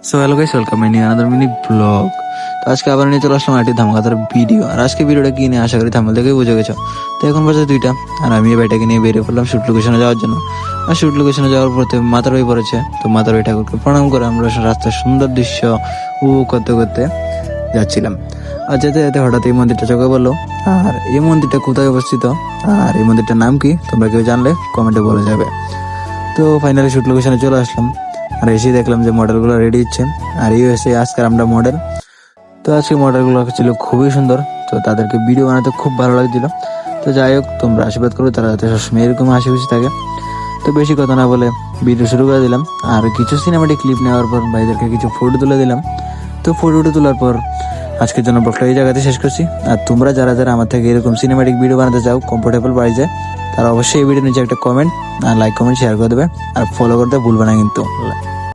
So hello guys, welcome in another mini blog. তো আজকে আবার নিয়ে চলে আসলাম একটি ধামাকাদার ভিডিও। আর আজকে ভিডিওটা কি নিয়ে আশা করি থাম্বনেল দেখেই বুঝে গেছো। তো এখন বাজে 2টা, আর আমি এই ভাইটাকে নিয়ে বেরিয়ে পড়লাম শুট লোকেশনে যাওয়ার জন্য। আর শুট লোকেশনে যাওয়ার পথে মাতারই পড়েছে, তো মাতারই ঠাকুরকে প্রণাম করে আমরা রাস্তার সুন্দর দৃশ্য উপভোগ করতে করতে যাচ্ছিলাম। আর যেতে যেতে হঠাৎ এই মন্দিরটা চোখে পড়লো। আর এই মন্দিরটা কোথায় অবস্থিত আর এই মন্দিরটার নাম কি তোমরা কেউ জানলে কমেন্টে বলে যাবে। তো ফাইনালি শুট লোকেশনে চলে আসলাম, আর এসে দেখলাম যে মডেলগুলো রেডি হচ্ছে। আর এই হচ্ছে আজকের আমরা মডেল। তো আজকে মডেলগুলো ছিল খুবই সুন্দর, তো তাদেরকে ভিডিও বানাতে খুব ভালো লাগছিল। তো যাই হোক, তোমরা আশীর্বাদ করো তারা যাতে সবসময় এরকম হাসি খুশি থাকে। তো বেশি কথা না বলে ভিডিও শুরু করে দিলাম। আর কিছু সিনেমাটিক ক্লিপ নেওয়ার পর ভাইদেরকে কিছু ফটো তুলে দিলাম। তো ফটোটা তোলার পর আজকের জন্য ব্লগটা এই জায়গাতে শেষ করছি। আর তোমরা যারা যারা আমার থেকে এরকম সিনেমাটিক ভিডিও বানাতে চাও কমফোর্টেবল প্রাইসে, তারা অবশ্যই এই ভিডিও নিচে একটা কমেন্ট আর লাইক কমেন্ট শেয়ার করে দেবে। আর ফলো করতে ভুলবে না কিন্তু।